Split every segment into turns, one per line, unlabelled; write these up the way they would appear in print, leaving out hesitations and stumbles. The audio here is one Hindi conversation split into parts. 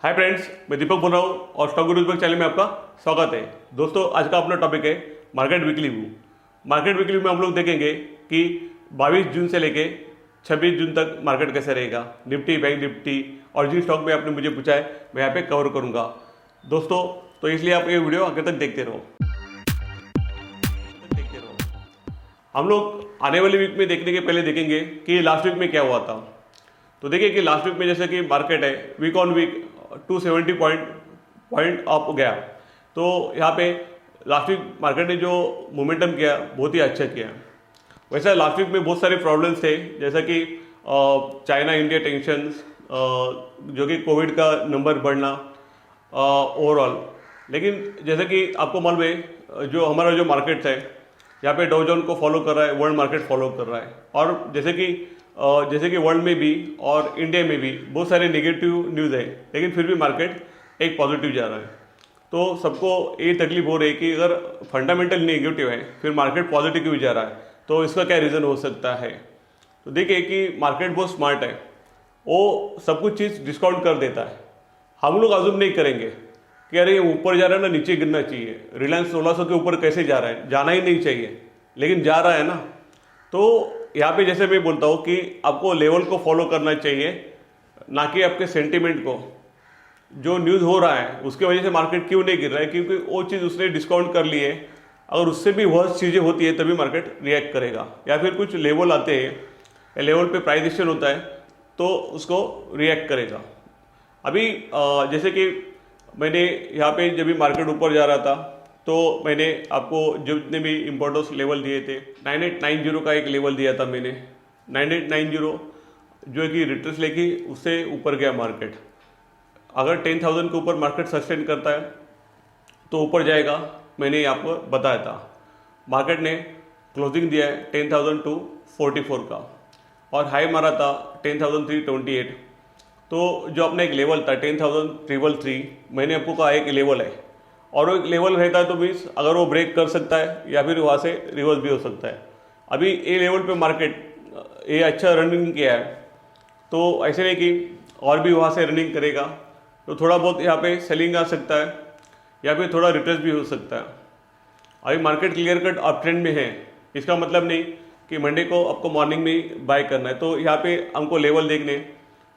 हाय फ्रेंड्स, मैं दीपक बोल रहा हूँ और स्टॉक गुरु दीपक चैनल में आपका स्वागत है। दोस्तों, आज का अपना टॉपिक है market weekly view. Market weekly में हम लोग देखेंगे कि 22 जून से लेके 26 जून तक मार्केट कैसे रहेगा, निफ्टी, बैंक निफ्टी और जिन स्टॉक में आपने मुझे पूछा है मैं यहाँ पे कवर करूँगा। दोस्तों, तो इसलिए आप ये वीडियो आगे तक देखते रहो। हम लोग आने वाले वीक में देखने के पहले देखेंगे कि लास्ट वीक में क्या हुआ था। तो देखिए कि लास्ट वीक में जैसे कि मार्केट है week on week 270 point up गया। तो यहाँ पे लास्ट वीक मार्केट ने जो मोमेंटम किया बहुत ही अच्छा किया। वैसे लास्ट वीक में बहुत सारे प्रॉब्लम्स थे, जैसा कि चाइना इंडिया टेंशंस, जो कि कोविड का नंबर बढ़ना ओवरऑल। लेकिन जैसे कि आपको मालूम है जो हमारा जो मार्केट है यहाँ पे डाउ जोन को फॉलो कर रहा है, वर्ल्ड मार्केट फॉलो कर रहा है। और जैसे कि वर्ल्ड में भी और इंडिया में भी बहुत सारे नेगेटिव न्यूज़ है, लेकिन फिर भी मार्केट एक पॉजिटिव जा रहा है। तो सबको ये तकलीफ हो रही है कि अगर फंडामेंटल नेगेटिव है फिर मार्केट पॉजिटिव क्यों जा रहा है, तो इसका क्या रीज़न हो सकता है। तो देखिए कि मार्केट बहुत स्मार्ट है, वो सब कुछ चीज़ डिस्काउंट कर देता है। हम लोग अज्यूम नहीं करेंगे कि अरे ये ऊपर जा रहा है ना, नीचे गिरना चाहिए। रिलायंस 1600 के ऊपर कैसे जा रहा है, जाना ही नहीं चाहिए, लेकिन जा रहा है ना। तो यहाँ पे जैसे मैं बोलता हूँ कि आपको लेवल को फॉलो करना चाहिए, ना कि आपके सेंटीमेंट को। जो न्यूज़ हो रहा है उसके वजह से मार्केट क्यों नहीं गिर रहा है, क्योंकि वो चीज़ उसने डिस्काउंट कर ली है। अगर उससे भी वर्स्ट चीज़ें होती है तभी मार्केट रिएक्ट करेगा, या फिर कुछ लेवल आते हैं, लेवल पे प्राइस एक्शन होता है तो उसको रिएक्ट करेगा। अभी जैसे कि मैंने यहाँ पे जब भी मार्केट ऊपर जा रहा था तो मैंने आपको जितने भी इम्पोर्टेंस लेवल दिए थे, 9890 का एक लेवल दिया था मैंने। 9890 जो है कि रिट्रेस लेके उससे ऊपर गया मार्केट। अगर 10,000 के ऊपर मार्केट सस्टेन करता है तो ऊपर जाएगा, मैंने आपको बताया था। मार्केट ने क्लोजिंग दिया है 10,244 का और हाई मारा था 10,328। तो जो अपना एक लेवल था 10,333, मैंने आपको कहा एक लेवल है, और वो एक लेवल रहता है तो मीन्स अगर वो ब्रेक कर सकता है या फिर वहाँ से रिवर्स भी हो सकता है। अभी ए लेवल पे मार्केट ये अच्छा रनिंग किया है, तो ऐसे नहीं कि और भी वहाँ से रनिंग करेगा तो थोड़ा बहुत यहाँ पे सेलिंग आ सकता है या फिर थोड़ा रिट्रेस भी हो सकता है। अभी market clear cut up trend में है, इसका मतलब नहीं कि मंडे को आपको मॉर्निंग में बाय करना है। तो यहाँ पे हमको लेवल देखने,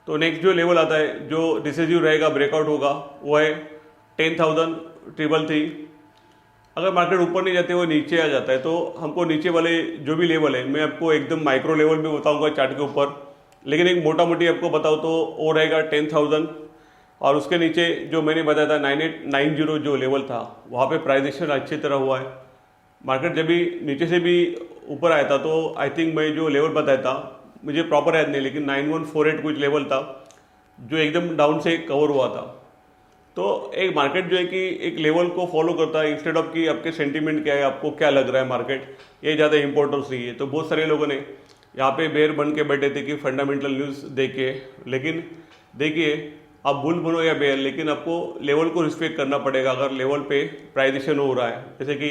तो नेक्स्ट जो लेवल आता है जो डिसिसिव रहेगा, ब्रेकआउट होगा, वो है 10,333। अगर मार्केट ऊपर नहीं जाते वो नीचे आ जाता है, तो हमको नीचे वाले जो भी लेवल है, मैं आपको एकदम माइक्रो लेवल भी बताऊंगा चार्ट के ऊपर, लेकिन एक मोटा मोटी आपको बताऊँ तो वो रहेगा 10,000। और उसके नीचे जो मैंने बताया था 9890 जो लेवल था, वहाँ पे प्राइस एक्शन अच्छी तरह हुआ है। मार्केट जब भी नीचे से भी ऊपर आया था तो आई थिंक मैं जो लेवल बताया था, मुझे प्रॉपर याद नहीं, लेकिन 9148 कुछ लेवल था जो एकदम डाउन से कवर हुआ था। तो एक मार्केट जो है कि एक लेवल को फॉलो करता है, इंस्टेड ऑफ कि आपके सेंटीमेंट क्या है, आपको क्या लग रहा है मार्केट, ये ज़्यादा इंपॉर्टेंस नहीं है। तो बहुत सारे लोगों ने यहाँ पे बेयर बन के बैठे थे कि फंडामेंटल न्यूज़ देखे, लेकिन देखिए आप बुल बनो या बेयर, लेकिन आपको लेवल को रिस्पेक्ट करना पड़ेगा। अगर लेवल पे प्राइस एक्शन हो रहा है, जैसे कि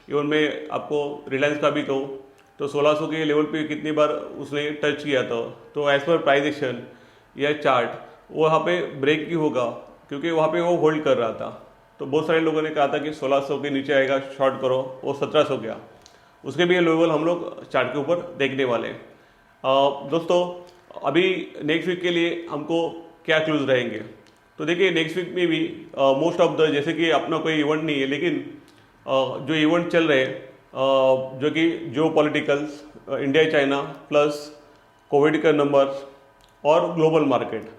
इवन मैं आपको रिलायंस का भी कहूँ तो 1600 के लेवल पे कितनी बार उसने टच किया था, तो एज पर प्राइस एक्शन या चार्ट वो वहाँ पे ब्रेक ही होगा, क्योंकि वहाँ पे वो होल्ड कर रहा था। तो बहुत सारे लोगों ने कहा था कि 1600 के नीचे आएगा शॉर्ट करो, वो 1700 गया। उसके भी लेवल हम लोग चार्ट के ऊपर देखने वाले हैं। दोस्तों, अभी नेक्स्ट वीक के लिए हमको क्या क्लूज रहेंगे, तो देखिए नेक्स्ट वीक में भी मोस्ट ऑफ द, जैसे कि अपना कोई इवेंट नहीं है, लेकिन जो इवेंट चल रहे हैं जो कि जो politicals, India China plus Covid का नंबर और ग्लोबल मार्केट,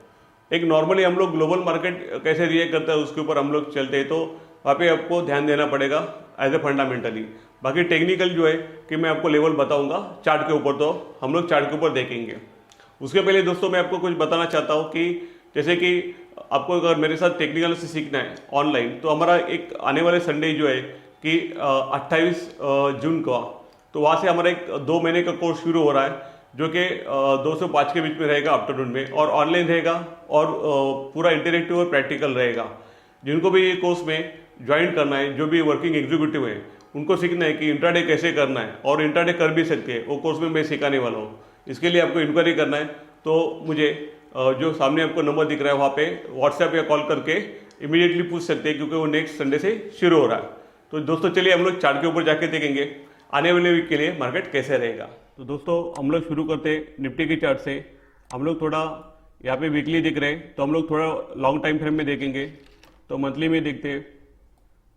एक नॉर्मली हम लोग ग्लोबल मार्केट कैसे रिएक्ट करता है उसके ऊपर हम लोग चलते हैं, तो वहाँ पे आपको ध्यान देना पड़ेगा एज ए फंडामेंटली। बाकी टेक्निकल जो है कि मैं आपको लेवल बताऊंगा चार्ट के ऊपर, तो हम लोग चार्ट के ऊपर देखेंगे। उसके पहले दोस्तों मैं आपको कुछ बताना चाहता हूँ कि जैसे कि आपको अगर मेरे साथ टेक्निकल से सीखना है ऑनलाइन, तो हमारा एक आने वाले संडे जो है कि 28 जून का, तो वहाँ से हमारा एक 2 महीने का कोर्स शुरू हो रहा है, जो कि 2 से 5 के बीच में रहेगा आफ्टरनून में, और ऑनलाइन रहेगा और पूरा इंटरेक्टिव और प्रैक्टिकल रहेगा। जिनको भी ये कोर्स में ज्वाइन करना है, जो भी वर्किंग एग्जीक्यूटिव है, उनको सीखना है कि इंट्राडे कैसे करना है, और इंट्राडे कर भी सकते हैं, वो कोर्स में मैं सिखाने वाला हूँ। इसके लिए आपको इंक्वायरी करना है तो मुझे जो सामने आपको नंबर दिख रहा है वहाँ पे व्हाट्सएप या कॉल करके इमीडिएटली पूछ सकते हैं, क्योंकि वो नेक्स्ट संडे से शुरू हो रहा है। तो दोस्तों चलिए हम लोग चार्ट के ऊपर जाके देखेंगे आने वाले वीक के लिए मार्केट कैसे रहेगा। तो दोस्तों हम लोग शुरू करते हैं निफ्टी की चार्ट से। हम लोग थोड़ा यहाँ पे वीकली दिख रहे हैं, तो हम लोग थोड़ा लॉन्ग टाइम फ्रेम में देखेंगे। तो मंथली में देखते हैं,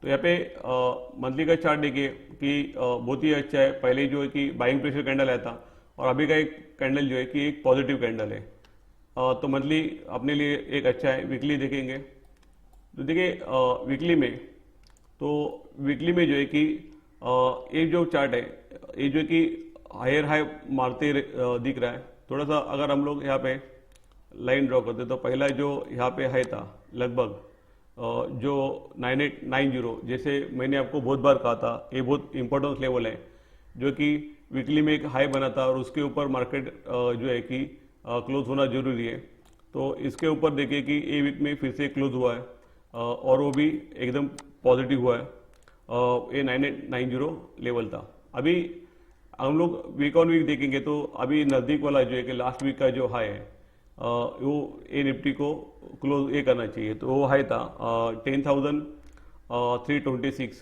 तो यहाँ पे मंथली का चार्ट देखिए कि बहुत ही अच्छा है। पहले जो है कि बाइंग प्रेशर कैंडल आया था और अभी का एक कैंडल जो है कि एक पॉजिटिव कैंडल है। तो मंथली अपने लिए एक अच्छा है। वीकली देखेंगे तो देखिए वीकली में, तो वीकली में जो है कि ये जो चार्ट है ये जो है कि हायर हाई मारते दिख रहा है। थोड़ा सा अगर हम लोग यहाँ पे लाइन ड्रॉ करते तो पहला जो यहाँ पे हाई था लगभग जो 9890, जैसे मैंने आपको बहुत बार कहा था ये बहुत इंपॉर्टेंट लेवल है, जो कि वीकली में एक हाई बना था और उसके ऊपर मार्केट जो है कि क्लोज होना जरूरी है। तो इसके ऊपर देखिए कि ये वीक में फिर से क्लोज हुआ है और वो भी एकदम पॉजिटिव हुआ है। ये 9890 लेवल था। अभी हम लोग वीक ऑन वीक देखेंगे तो अभी नज़दीक वाला जो है कि लास्ट वीक का जो हाई है वो ए निफ्टी को क्लोज ये करना चाहिए। तो वो हाई था 10,326।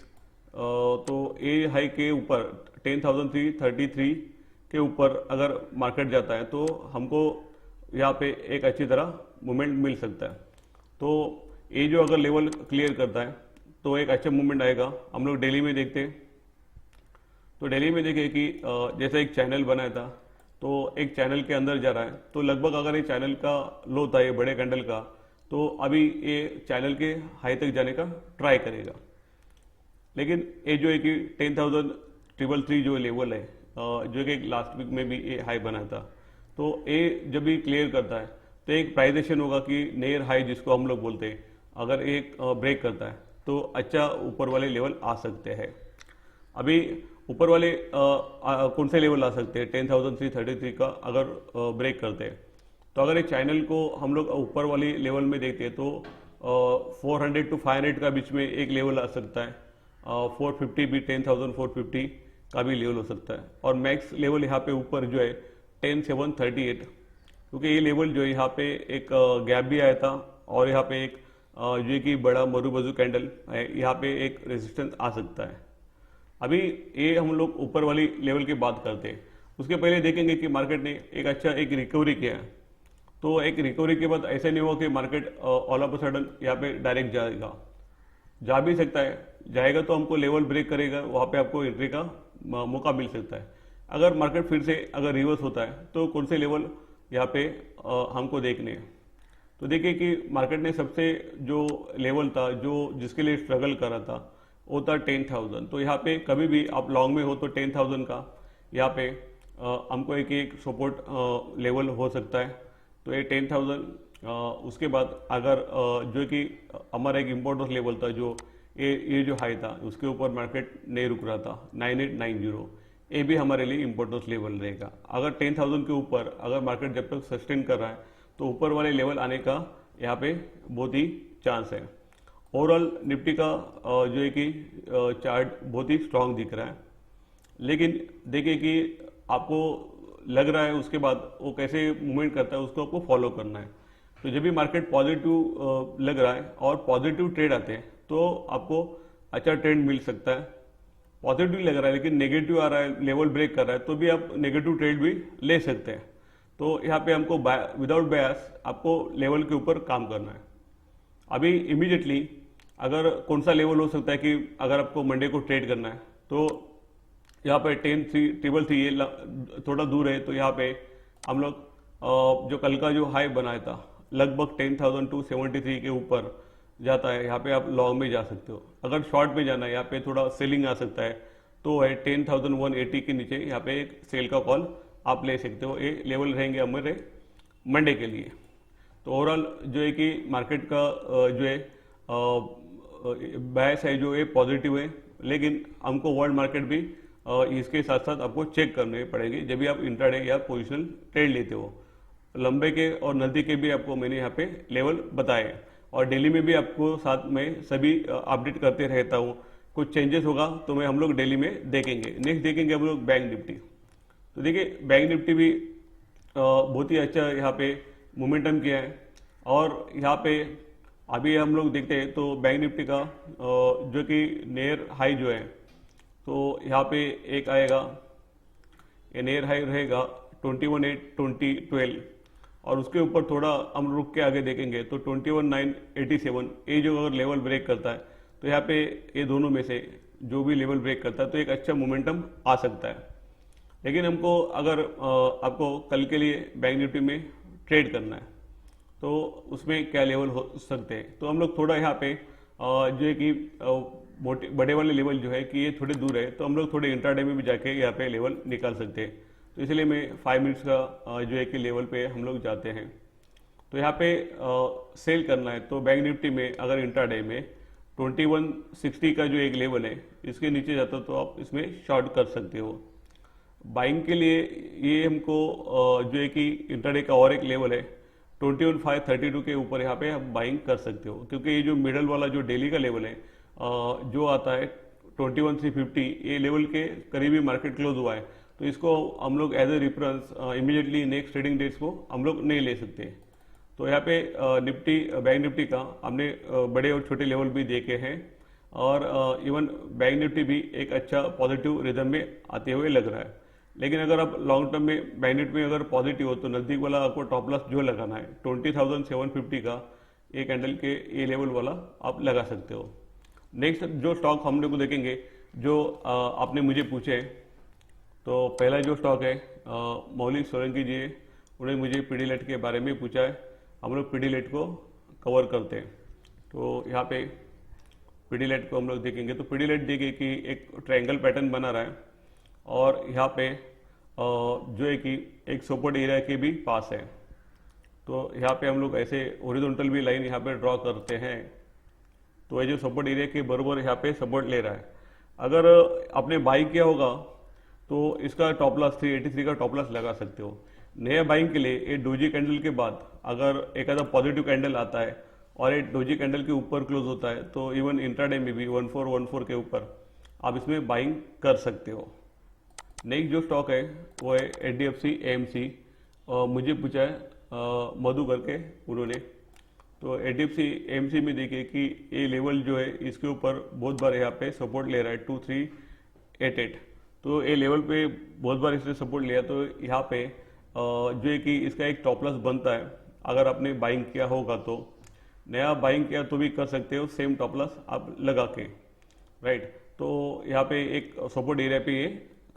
तो ए हाई के ऊपर 10,333 के ऊपर अगर मार्केट जाता है तो हमको यहाँ पे एक अच्छी तरह मूवमेंट मिल सकता है। तो ये जो अगर लेवल क्लियर करता है तो एक अच्छा मूवमेंट आएगा। हम लोग डेली में देखते हैं, तो डेली में देखें कि जैसे एक चैनल बनाया था तो एक चैनल के अंदर जा रहा है। तो लगभग अगर ये चैनल का लो था ये बड़े कैंडल का, तो अभी ये चैनल के हाई तक जाने का ट्राई करेगा। लेकिन ये जो है कि 10,333 जो लेवल है जो कि लास्ट वीक में भी ये हाई बना था, तो ये जब भी क्लियर करता है तो एक प्राइजेशन होगा कि नियर हाई जिसको हम लोग बोलते हैं, अगर एक ब्रेक करता है तो अच्छा ऊपर वाले लेवल आ सकते हैं। अभी ऊपर वाले कौन से लेवल आ सकते हैं 10,333 का अगर ब्रेक करते हैं, तो अगर एक चैनल को हम लोग ऊपर वाली लेवल में देखते हैं तो 400 to 500 का बीच में एक लेवल आ सकता है। 450 भी 10,450 का भी लेवल हो सकता है। और मैक्स लेवल यहाँ पे ऊपर जो है 10,738, क्योंकि ये लेवल जो है यहाँ पे एक गैप भी आया था और यहाँ पे एक जो है कि बड़ा मरूबाजू कैंडल है, यहाँ पे एक रेजिस्टेंस आ सकता है। अभी ये हम लोग ऊपर वाली लेवल की बात करते हैं, उसके पहले देखेंगे कि मार्केट ने एक अच्छा एक रिकवरी किया है। तो एक रिकवरी के बाद ऐसा नहीं हुआ कि market all of a sudden यहाँ पे डायरेक्ट जाएगा, जा भी सकता है। जाएगा तो हमको लेवल ब्रेक करेगा, वहाँ पे आपको एंट्री का मौका मिल सकता है। अगर मार्केट फिर से अगर रिवर्स होता है तो कौन से लेवल यहाँ पे हमको देखने हैं। तो देखिए कि मार्केट ने सबसे जो लेवल था जो जिसके लिए स्ट्रगल कर रहा था वो था 10,000। तो यहाँ पे कभी भी आप लॉन्ग में हो तो 10,000 का यहाँ पे हमको एक सपोर्ट लेवल हो सकता है। तो ये 10,000 उसके बाद अगर जो कि हमारा एक इम्पोर्टेंट लेवल था जो ये जो हाई था उसके ऊपर मार्केट नहीं रुक रहा था 9890, ये भी हमारे लिए इम्पोर्टेंट लेवल रहेगा। अगर 10,000 के ऊपर अगर मार्केट जब तक सस्टेन कर रहा है तो ऊपर वाले लेवल आने का यहाँ पे बहुत ही चांस है। ओवरऑल निफ्टी का जो है कि चार्ट बहुत ही स्ट्रांग दिख रहा है, लेकिन देखिए कि आपको लग रहा है उसके बाद वो कैसे मूवमेंट करता है उसको आपको फॉलो करना है। तो जब भी मार्केट पॉजिटिव लग रहा है और पॉजिटिव ट्रेड आते हैं तो आपको अच्छा ट्रेंड मिल सकता है। पॉजिटिव लग रहा है लेकिन नेगेटिव आ रहा है, लेवल ब्रेक कर रहा है, तो भी आप नेगेटिव ट्रेड भी ले सकते हैं। तो यहाँ पे हमको विदाउट बायस आपको लेवल के ऊपर काम करना है। अभी इमीडिएटली अगर कौन सा लेवल हो सकता है कि अगर आपको मंडे को ट्रेड करना है तो यहाँ पे 10,333 ये थोड़ा दूर है। तो यहाँ पे हम लोग जो कल का जो हाई बनाया था लगभग 10,273 के ऊपर जाता है, यहाँ पे आप लॉन्ग में जा सकते हो। अगर शॉर्ट में जाना है यहाँ पे थोड़ा सेलिंग आ सकता है, तो है 10,180 के नीचे यहाँ पे एक सेल का कॉल आप ले सकते हो। ये लेवल रहेंगे हमारे मंडे के लिए। तो ओवरऑल जो है कि मार्केट का जो है बायस है जो ये पॉजिटिव है, लेकिन हमको वर्ल्ड मार्केट भी इसके साथ साथ आपको चेक करने पड़ेगी जब भी आप इंट्राडे या पोजिशनल ट्रेड लेते हो। लंबे के और नजदीक के भी आपको मैंने यहाँ पे लेवल बताए और डेली में भी आपको साथ में सभी अपडेट करते रहता हूँ। कुछ चेंजेस होगा तो मैं हम लोग डेली में देखेंगे। नेक्स्ट देखेंगे हम लोग बैंक निफ्टी। तो देखिए बैंक निफ्टी भी बहुत ही अच्छा यहाँ पे मोमेंटम किया है। और यहाँ पे अभी हम लोग देखते हैं तो बैंक निफ्टी का जो कि नियर हाई जो है, तो यहाँ पे एक आएगा, ये नियर हाई रहेगा 21,820 और उसके ऊपर थोड़ा हम रुक के आगे देखेंगे तो 21,987 ये जो अगर लेवल ब्रेक करता है तो यहाँ पे ये दोनों में से जो भी लेवल ब्रेक करता है तो एक अच्छा मोमेंटम आ सकता है। लेकिन हमको अगर आपको कल के लिए बैंक निफ्टी में ट्रेड करना है तो उसमें क्या लेवल हो सकते हैं, तो हम लोग थोड़ा यहाँ पे जो है कि बड़े वाले लेवल जो है कि ये थोड़े दूर है, तो हम लोग थोड़े इंट्राडे में भी जाके यहाँ पे लेवल निकाल सकते हैं। तो इसलिए मैं 5 मिनट्स का जो है कि लेवल पे हम लोग जाते हैं। तो यहाँ पे सेल करना है तो बैंक निफ्टी में अगर इंट्राडे में 2160 का जो एक लेवल है इसके नीचे जाता है तो आप इसमें शॉर्ट कर सकते हो। बाइंग के लिए ये हमको जो है कि इंट्राडे का और एक लेवल है 21,532 के ऊपर यहाँ पे आप बाइंग कर सकते हो, क्योंकि ये जो मिडल वाला जो डेली का लेवल है जो आता है 21,350 ये लेवल के करीबी मार्केट क्लोज हुआ है, तो इसको हम लोग as a reference immediately next trading dates को हम लोग नहीं ले सकते। तो यहाँ पे निफ्टी बैंक निफ्टी का हमने बड़े और छोटे लेवल भी देखे हैं और इवन बैंक निफ्टी भी एक अच्छा पॉजिटिव रिदम में आते हुए लग रहा है। लेकिन अगर आप लॉन्ग टर्म में बैंक निफ्टी में अगर पॉजिटिव हो तो नजदीक वाला आपको टॉप लॉस जो लगाना है 20,750 का एक कैंडल के ये लेवल वाला आप लगा सकते हो। नेक्स्ट जो स्टॉक हम लोग को देखेंगे जो आपने मुझे पूछे, तो पहला जो स्टॉक है मौलिक सोलंकी जी, उन्होंने मुझे पीडीलेट के बारे में पूछा है। हम लोग पीडीलेट को कवर करते हैं, तो यहाँ पे पीडीलेट को हम लोग देखेंगे तो पीडीलेट देखिए कि एक ट्रायंगल पैटर्न बना रहा है और यहाँ पे जो है कि एक सपोर्ट एरिया के भी पास है। तो यहाँ पे हम लोग ऐसे हॉरिजॉन्टल भी लाइन यहाँ पे ड्रॉ करते हैं, तो ये जो सपोर्ट एरिया के बराबर यहाँ पे सपोर्ट ले रहा है। अगर आपने बाई किया होगा तो इसका टॉप लॉस 383 का टॉप लॉस लगा सकते हो। नया बाइंग के लिए ये डोजी कैंडल के बाद अगर एक आधा पॉजिटिव कैंडल आता है और एक डोजी कैंडल के ऊपर क्लोज होता है तो इवन इंट्राडे में भी 1414 के ऊपर आप इसमें बाइंग कर सकते हो। नेक्स्ट जो स्टॉक है वो है HDFC AMC, मुझे पूछा है मधु करके उन्होंने, तो HDFC AMC में देखिए कि ये लेवल जो है इसके ऊपर बहुत बार यहाँ पे सपोर्ट ले रहा है 2388, तो ये लेवल पे बहुत बार इसने सपोर्ट लिया, तो यहाँ पे जो है कि इसका एक टॉप लॉस बनता है। अगर आपने बाइंग किया होगा तो नया बाइंग किया तो भी कर सकते हो सेम टॉप लॉस आप लगा के, राइट। तो यहाँ पे एक सपोर्ट एरिया पे ये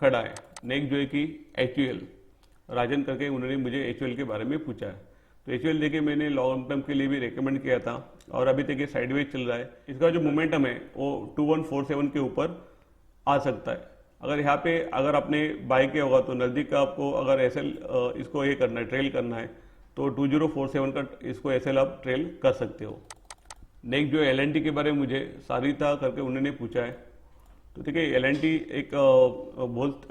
खड़ा है। नेक्स्ट जो है कि HUL राजन करके उन्होंने मुझे HUL के बारे में पूछा है, तो HUL देखिए मैंने लॉन्ग टर्म के लिए भी रेकमेंड किया था और अभी तक ये साइडवेज चल रहा है। इसका जो मोमेंटम है वो 2147 के ऊपर आ सकता है। अगर यहाँ पे अगर आपने बाय किया होगा तो नज़दीक का आपको अगर SL इसको ये करना है, ट्रेल करना है तो 2047 का इसको SL आप ट्रेल कर सकते हो। नेक्स्ट जो LNT के बारे में मुझे सारिता करके उन्होंने पूछा है, तो देखिए LNT एक बहुत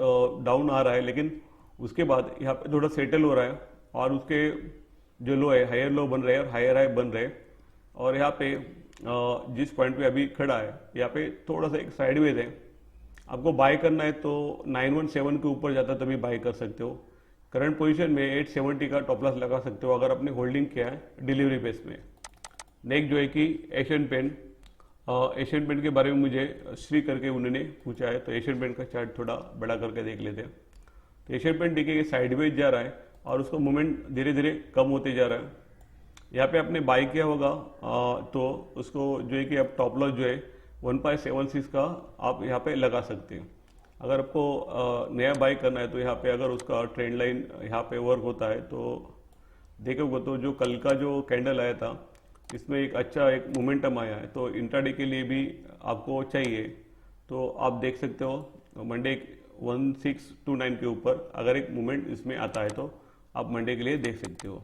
डाउन आ रहा है, लेकिन उसके बाद यहाँ पे थोड़ा सेटल हो रहा है और उसके जो लो है हायर लो बन रहे हैं और हायर हाई बन रहे हैं, और यहाँ पे जिस पॉइंट पे अभी खड़ा है यहाँ पे थोड़ा सा एक साइडवेज है। आपको बाय करना है तो 917 के ऊपर जाता तभी बाय कर सकते हो। करंट पोजीशन में 870 का टॉप लॉस लगा सकते हो अगर आपने होल्डिंग किया है डिलीवरी बेस में। नेक्स्ट जो है कि एशियन पेंट के बारे में मुझे श्री करके उन्होंने पूछा है, तो एशियन पेंट का चार्ट थोड़ा बड़ा करके देख लेते हैं। तो एशियन पेंट देखिए साइडवेज जा रहा है और उसका मूवमेंट धीरे धीरे कम होते जा रहा है। यहाँ पे आपने बाय किया होगा तो उसको जो है कि आप टॉप लॉस जो है 1.76 का आप यहाँ पे लगा सकते हैं। अगर आपको नया बाय करना है तो यहाँ पे अगर उसका ट्रेंड लाइन यहाँ पे वर्क होता है तो देखोगे तो जो कल का जो कैंडल आया था इसमें एक अच्छा एक मोमेंटम आया है, तो इंट्राडे के लिए भी आपको चाहिए तो आप देख सकते हो मंडे 1629 के ऊपर अगर एक मूवमेंट इसमें आता है तो आप मंडे के लिए देख सकते हो।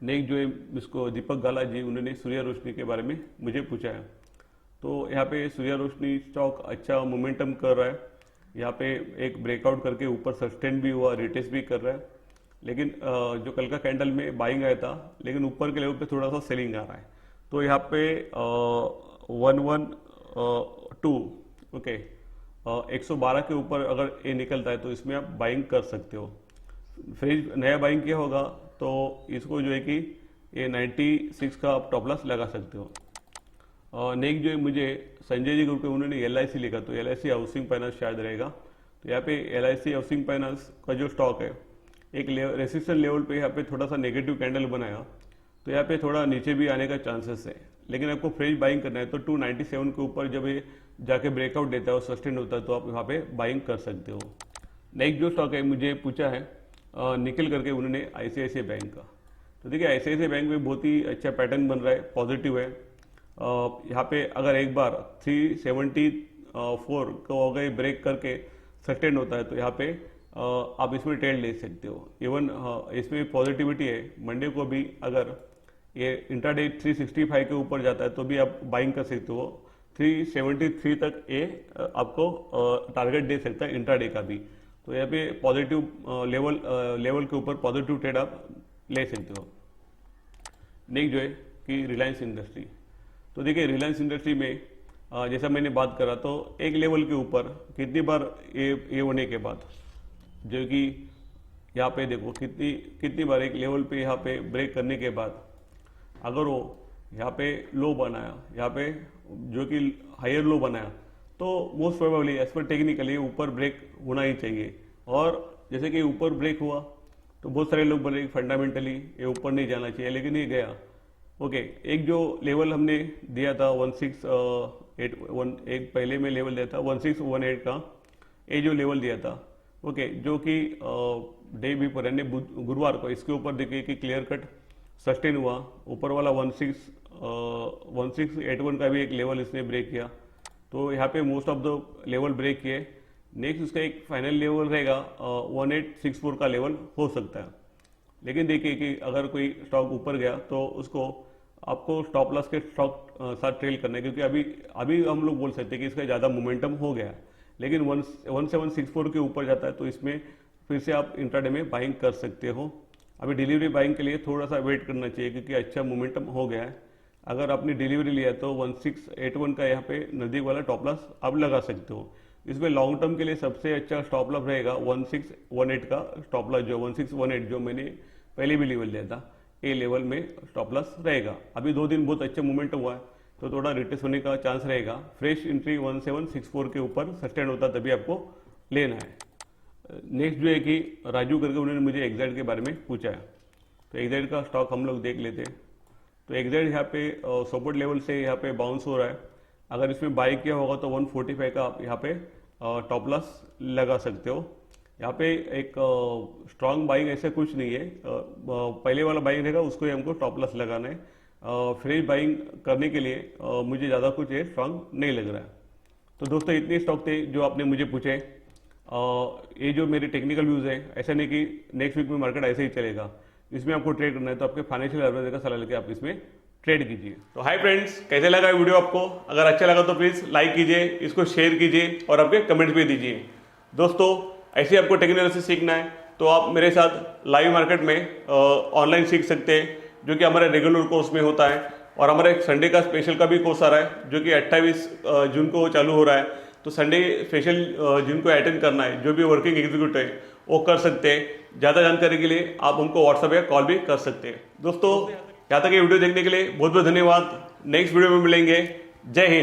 नेक्स्ट जो है इसको दीपक गाला जी उन्होंने सूर्य रोशनी के बारे में मुझे पूछा है, तो यहाँ पे सूर्य रोशनी स्टॉक अच्छा मोमेंटम कर रहा है। यहाँ पे एक ब्रेकआउट करके ऊपर सस्टेन भी हुआ, रिटेस्ट भी कर रहा है, लेकिन जो कल का कैंडल में बाइंग आया था लेकिन ऊपर के लेवल पे थोड़ा सा सेलिंग आ रहा है। तो यहाँ पे 112 ओके 112 के ऊपर अगर ये निकलता है तो इसमें आप बाइंग कर सकते हो। फिर नया बाइंग किया होगा तो इसको जो है कि ये 96 का आप टॉप लॉस लगा सकते हो। नेक्स्ट जो है मुझे संजय जी ग्रुप पे उन्होंने LIC लिखा, तो LIC हाउसिंग फाइनेंस शायद रहेगा। तो यहाँ पे LIC हाउसिंग फाइनेंस का जो स्टॉक है एक रेसिस्टेंस लेवल पे यहाँ पे थोड़ा सा नेगेटिव कैंडल बनाया, तो यहाँ पे थोड़ा नीचे भी आने का चांसेस है, लेकिन आपको फ्रेश बाइंग करना है तो 297 के ऊपर जब ये जाके ब्रेकआउट देता है और सस्टेन होता है तो आप यहाँ पे बाइंग कर सकते हो। नेक्स्ट जो स्टॉक है मुझे पूछा है निखिल करके उन्होंने ICICI बैंक का। तो देखिए ICICI बैंक में बहुत ही अच्छा पैटर्न बन रहा है, पॉजिटिव है। यहाँ पे अगर एक बार 374 को अगर ब्रेक करके सस्टेन होता है तो यहाँ पे आप इसमें ट्रेड ले सकते हो। इवन इसमें पॉजिटिविटी है, मंडे को भी अगर ये इंट्राडे 365 के ऊपर जाता है तो भी आप बाइंग कर सकते हो। 373 तक ये आपको टारगेट दे सकता है इंट्राडे का भी। तो यहाँ पे पॉजिटिव लेवल के ऊपर पॉजिटिव ट्रेड आप ले सकते हो। नेक्स्ट जो है कि रिलायंस इंडस्ट्री। तो देखिए रिलायंस इंडस्ट्री में जैसा मैंने बात करा तो एक लेवल के ऊपर कितनी बार ये होने के बाद जो कि यहाँ पे देखो कितनी बार एक लेवल पे यहाँ पे ब्रेक करने के बाद अगर वो यहाँ पे लो बनाया, यहाँ पे जो कि हायर लो बनाया, तो most probably as per technically ऊपर ब्रेक होना ही चाहिए। और जैसे कि ऊपर ब्रेक हुआ तो बहुत सारे लोग बोले फंडामेंटली ये ऊपर नहीं जाना चाहिए, लेकिन ये गया। ओके, एक जो लेवल हमने दिया था 1681, एक पहले में लेवल दिया था 1618 का, ये जो लेवल दिया था ओके, जो कि डे बिफोर यानी गुरुवार को इसके ऊपर देखिए कि क्लियर कट सस्टेन हुआ। ऊपर वाला 1681 का भी एक लेवल इसने ब्रेक किया, तो यहाँ पे most of the level break किए। नेक्स्ट उसका एक फाइनल लेवल रहेगा 1864 का लेवल हो सकता है। लेकिन देखिए कि अगर कोई स्टॉक ऊपर गया तो उसको आपको स्टॉप लॉस के स्टॉक साथ ट्रेल करना है, क्योंकि अभी हम लोग बोल सकते हैं कि इसका ज़्यादा मोमेंटम हो गया है, लेकिन 1764 के ऊपर जाता है तो इसमें फिर से आप इंट्राडे में बाइंग कर सकते हो। अभी डिलीवरी बाइंग के लिए थोड़ा सा वेट करना चाहिए क्योंकि अच्छा मोमेंटम हो गया है। अगर आपने डिलीवरी लिया तो 1681 का यहाँ पे नज़दीक वाला टॉप लॉस आप लगा सकते हो। इसमें लॉन्ग टर्म के लिए सबसे अच्छा स्टॉप लॉस रहेगा 1618 का स्टॉप लॉस, जो 1618 जो मैंने पहले भी लेवल दिया था, ये लेवल में स्टॉप लॉस रहेगा। अभी 2 दिन बहुत अच्छा मोमेंटम हुआ है तो थोड़ा रिटेस्ट होने का चांस रहेगा। फ्रेश एंट्री 1764 के ऊपर सस्टेन होता तभी आपको लेना है। नेक्स्ट जो है कि राजू करके उन्होंने मुझे एग्जैक्ट के बारे में पूछा है, तो एग्जैक्ट का स्टॉक हम लोग देख लेते हैं। तो एग्जैक्ट यहाँ पे सपोर्ट लेवल से यहाँ पे बाउंस हो रहा है। अगर इसमें बाई किया होगा तो 145 का आप यहाँ पे टॉप लॉस लगा सकते हो। यहाँ पे एक स्ट्रांग बाइंग ऐसे कुछ नहीं है, पहले वाला बाइंग रहेगा उसको ही हमको टॉप लॉस लगाना है। फ्रेश बाइंग करने के लिए मुझे ज़्यादा कुछ ये स्ट्रांग नहीं लग रहा है। तो दोस्तों इतने स्टॉक थे जो आपने मुझे पूछे। ये जो मेरे टेक्निकल व्यूज़ है, ऐसा नहीं कि नेक्स्ट वीक में मार्केट ऐसे ही चलेगा, इसमें आपको ट्रेड करना है तो आपके फाइनेंशियल एडवाइजर का सलाह लेके आप इसमें ट्रेड कीजिए। तो हाय फ्रेंड्स, कैसे लगा ये वीडियो आपको? अगर अच्छा लगा तो प्लीज़ लाइक कीजिए, इसको शेयर कीजिए और आपके कमेंट्स भी दीजिए। दोस्तों ऐसे आपको टेक्निकल से सीखना है तो आप मेरे साथ लाइव मार्केट में ऑनलाइन सीख सकते हैं, जो कि हमारे रेगुलर कोर्स में होता है। और हमारा एक संडे का स्पेशल का भी कोर्स आ रहा है जो कि 28 जून को चालू हो रहा है। तो संडे स्पेशल जिनको अटेंड करना है, जो भी वर्किंग एग्जीक्यूटिव है वो कर सकते हैं। ज़्यादा जानकारी के लिए आप हमको व्हाट्सएप या कॉल भी कर सकते हैं। दोस्तों यहाँ तक ये वीडियो देखने के लिए बहुत बहुत धन्यवाद। नेक्स्ट वीडियो में मिलेंगे। जय हिंद।